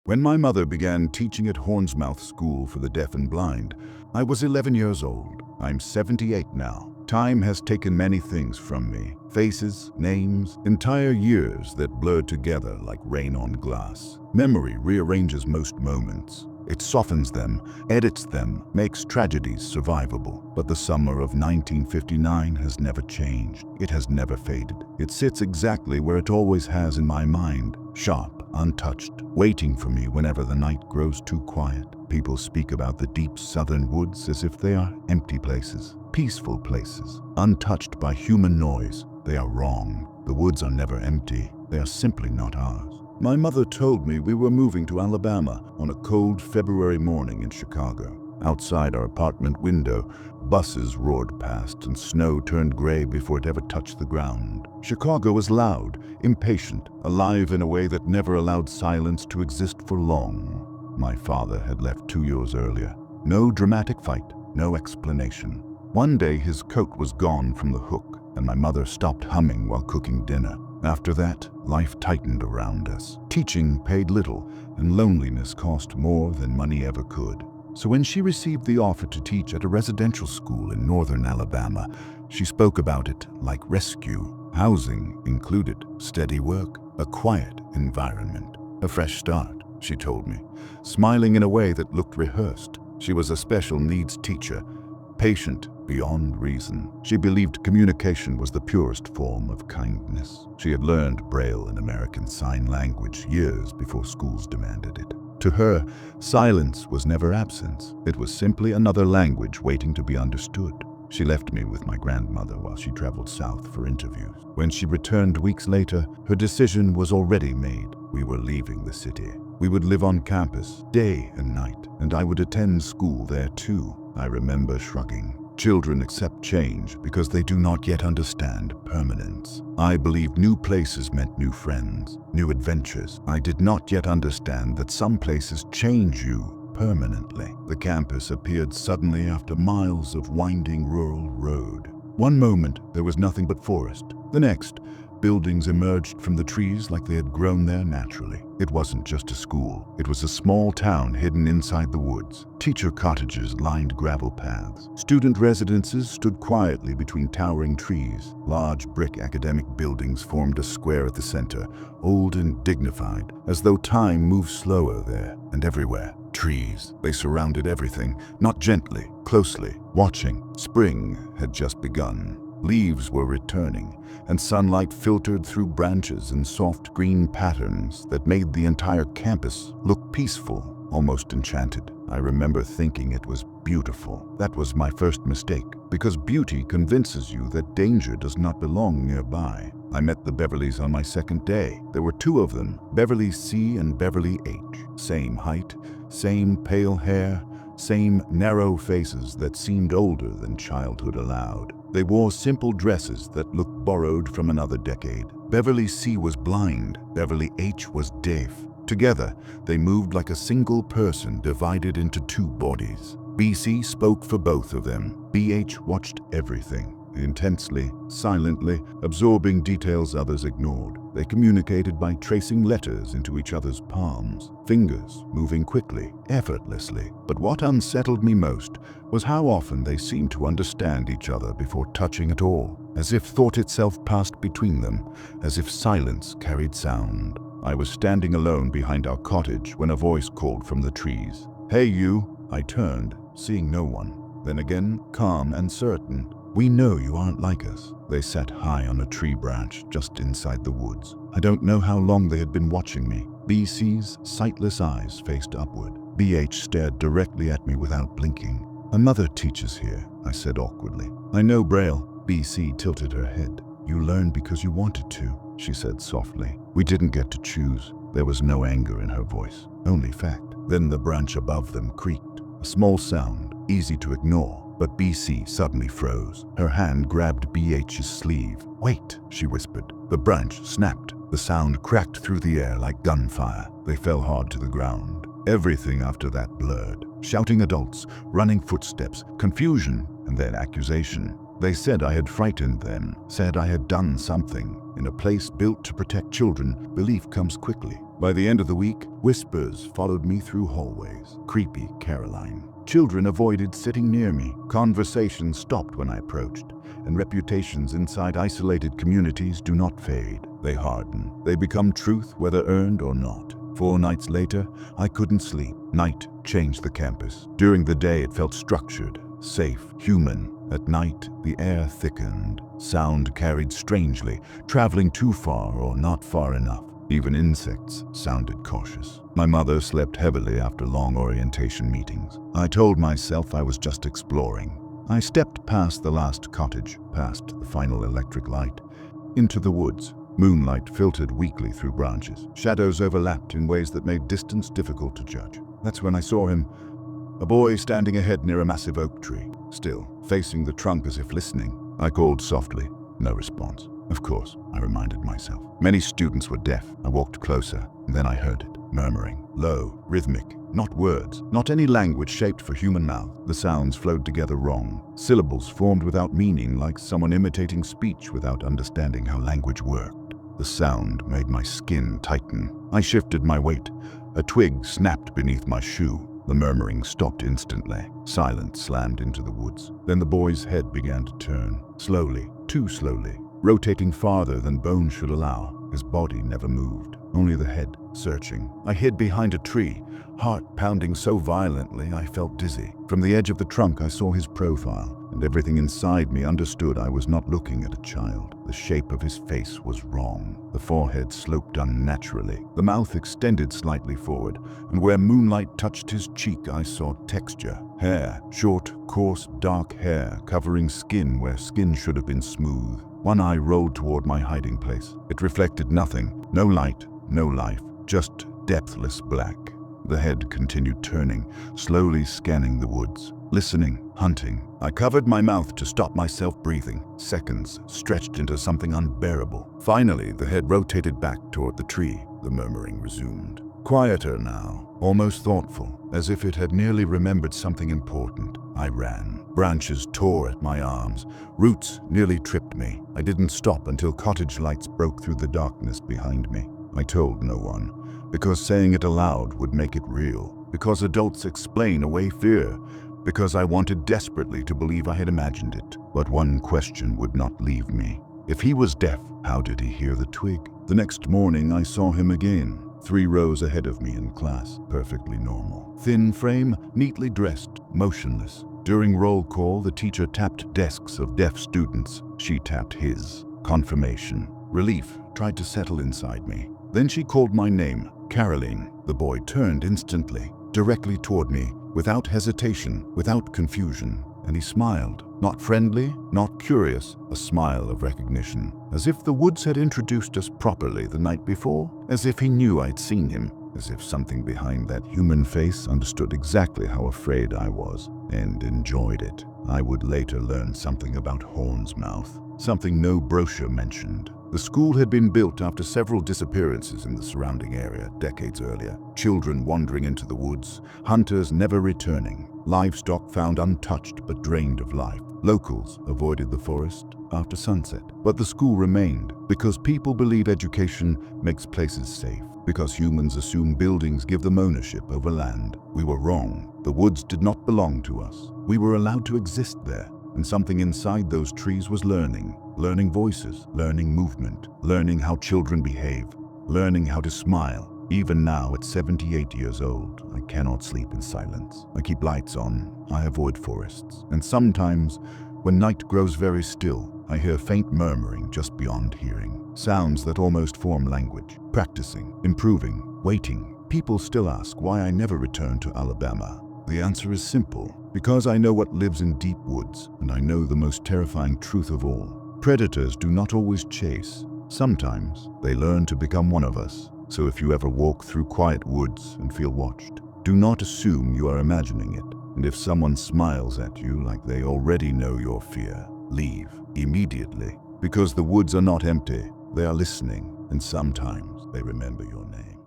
When my mother began teaching at Hornsmouth School for the Deaf and Blind, I was 11 years old. I'm 78 now. Time has taken many things from me. Faces, names, entire years that blur together like rain on glass. Memory rearranges most moments. It softens them, edits them, makes tragedies survivable. But the summer of 1959 has never changed. It has never faded. It sits exactly where it always has in my mind, sharp, untouched, waiting for me whenever the night grows too quiet. People speak about the deep southern woods as if they are empty places, peaceful places, untouched by human noise. They are wrong. The woods are never empty. They are simply not ours. My mother told me we were moving to Alabama on a cold February morning in Chicago. Outside our apartment window, buses roared past and snow turned gray before it ever touched the ground. Chicago was loud, impatient, alive in a way that never allowed silence to exist for long. My father had left 2 years earlier. No dramatic fight, no explanation. One day his coat was gone from the hook, and my mother stopped humming while cooking dinner. After that, life tightened around us. Teaching paid little, and loneliness cost more than money ever could. So when she received the offer to teach at a residential school in northern Alabama, she spoke about it like rescue. Housing included, steady work, a quiet environment, a fresh start, she told me, smiling in a way that looked rehearsed. She was a special needs teacher, patient beyond reason. She believed communication was the purest form of kindness. She had learned Braille and American Sign Language years before schools demanded it. To her, silence was never absence. It was simply another language waiting to be understood. She left me with my grandmother while she traveled south for interviews. When she returned weeks later, her decision was already made. We were leaving the city. We would live on campus, day and night, and I would attend school there too. I remember shrugging. Children accept change because they do not yet understand permanence. I believed new places meant new friends, new adventures. I did not yet understand that some places change you permanently. The campus appeared suddenly after miles of winding rural road. One moment, there was nothing but forest. The next, buildings emerged from the trees like they had grown there naturally. It wasn't just a school. It was a small town hidden inside the woods. Teacher cottages lined gravel paths. Student residences stood quietly between towering trees. Large brick academic buildings formed a square at the center, old and dignified, as though time moved slower there. And everywhere, trees. They surrounded everything, not gently, closely, watching. Spring had just begun. Leaves were returning, and sunlight filtered through branches in soft green patterns that made the entire campus look peaceful, almost enchanted. I remember thinking it was beautiful. That was my first mistake, because beauty convinces you that danger does not belong nearby. I met the Beverleys on my second day. There were two of them, Beverly C and Beverly H. Same height, same pale hair, same narrow faces that seemed older than childhood allowed. They wore simple dresses that looked borrowed from another decade. Beverly C was blind, Beverly H was deaf. Together, they moved like a single person divided into two bodies. BC spoke for both of them. BH watched everything, intensely, silently, absorbing details others ignored. They communicated by tracing letters into each other's palms, fingers moving quickly, effortlessly. But what unsettled me most was how often they seemed to understand each other before touching at all, as if thought itself passed between them, as if silence carried sound. I was standing alone behind our cottage when a voice called from the trees. "Hey you!" I turned, seeing no one. Then again, calm and certain. "We know you aren't like us." They sat high on a tree branch just inside the woods. I don't know how long they had been watching me. BC's sightless eyes faced upward. BH stared directly at me without blinking. "My mother teaches here," I said awkwardly. "I know Braille." BC tilted her head. "You learned because you wanted to," she said softly. "We didn't get to choose." There was no anger in her voice, only fact. Then the branch above them creaked. A small sound, easy to ignore. But BC suddenly froze. Her hand grabbed BH's sleeve. "Wait," she whispered. The branch snapped. The sound cracked through the air like gunfire. They fell hard to the ground. Everything after that blurred. Shouting adults, running footsteps, confusion, and then accusation. They said I had frightened them, said I had done something. In a place built to protect children, belief comes quickly. By the end of the week, whispers followed me through hallways. Creepy Caroline. Children avoided sitting near me. Conversations stopped when I approached. And reputations inside isolated communities do not fade. They harden. They become truth whether earned or not. 4 nights later, I couldn't sleep. Night changed the campus. During the day, it felt structured, safe, human. At night, the air thickened. Sound carried strangely, traveling too far or not far enough. Even insects sounded cautious. My mother slept heavily after long orientation meetings. I told myself I was just exploring. I stepped past the last cottage, past the final electric light, into the woods. Moonlight filtered weakly through branches. Shadows overlapped in ways that made distance difficult to judge. That's when I saw him, a boy standing ahead near a massive oak tree, still, facing the trunk as if listening. I called softly. No response. Of course, I reminded myself. Many students were deaf. I walked closer, and then I heard it, murmuring, low, rhythmic, not words, not any language shaped for human mouth. The sounds flowed together wrong. Syllables formed without meaning, like someone imitating speech without understanding how language worked. The sound made my skin tighten. I shifted my weight. A twig snapped beneath my shoe. The murmuring stopped instantly. Silence slammed into the woods. Then the boy's head began to turn, slowly, too slowly, rotating farther than bone should allow. His body never moved, only the head, searching. I hid behind a tree, heart pounding so violently I felt dizzy. From the edge of the trunk I saw his profile, and everything inside me understood I was not looking at a child. The shape of his face was wrong. The forehead sloped unnaturally. The mouth extended slightly forward, and where moonlight touched his cheek I saw texture. Hair, short, coarse, dark hair, covering skin where skin should have been smooth. One eye rolled toward my hiding place. It reflected nothing. No light, no life, just depthless black. The head continued turning, slowly scanning the woods. Listening, hunting. I covered my mouth to stop myself breathing. Seconds stretched into something unbearable. Finally, the head rotated back toward the tree. The murmuring resumed. Quieter now, almost thoughtful, as if it had nearly remembered something important. I ran. Branches tore at my arms. Roots nearly tripped me. I didn't stop until cottage lights broke through the darkness behind me. I told no one, because saying it aloud would make it real. Because adults explain away fear. Because I wanted desperately to believe I had imagined it. But one question would not leave me. If he was deaf, how did he hear the twig? The next morning I saw him again, 3 rows ahead of me in class, perfectly normal. Thin frame, neatly dressed, motionless. During roll call, the teacher tapped desks of deaf students. She tapped his. Confirmation. Relief tried to settle inside me. Then she called my name, Caroline. The boy turned instantly, directly toward me, without hesitation, without confusion, and he smiled. Not friendly, not curious, a smile of recognition. As if the woods had introduced us properly the night before, as if he knew I'd seen him, as if something behind that human face understood exactly how afraid I was and enjoyed it. I would later learn something about Horn's Mouth, something no brochure mentioned. The school had been built after several disappearances in the surrounding area decades earlier. Children wandering into the woods, hunters never returning, livestock found untouched but drained of life. Locals avoided the forest after sunset. But the school remained because people believe education makes places safe, because humans assume buildings give them ownership over land. We were wrong. The woods did not belong to us. We were allowed to exist there. And something inside those trees was learning voices, learning movement, learning how children behave, learning how to smile. Even now, at 78 years old, I cannot sleep in silence. I keep lights on, I avoid forests, and sometimes, when night grows very still, I hear faint murmuring just beyond hearing, sounds that almost form language, practicing, improving, waiting. People still ask why I never return to Alabama. The answer is simple. Because I know what lives in deep woods, and I know the most terrifying truth of all. Predators do not always chase. Sometimes they learn to become one of us. So if you ever walk through quiet woods and feel watched, do not assume you are imagining it. And if someone smiles at you like they already know your fear, leave immediately. Because the woods are not empty, they are listening, and sometimes they remember your name.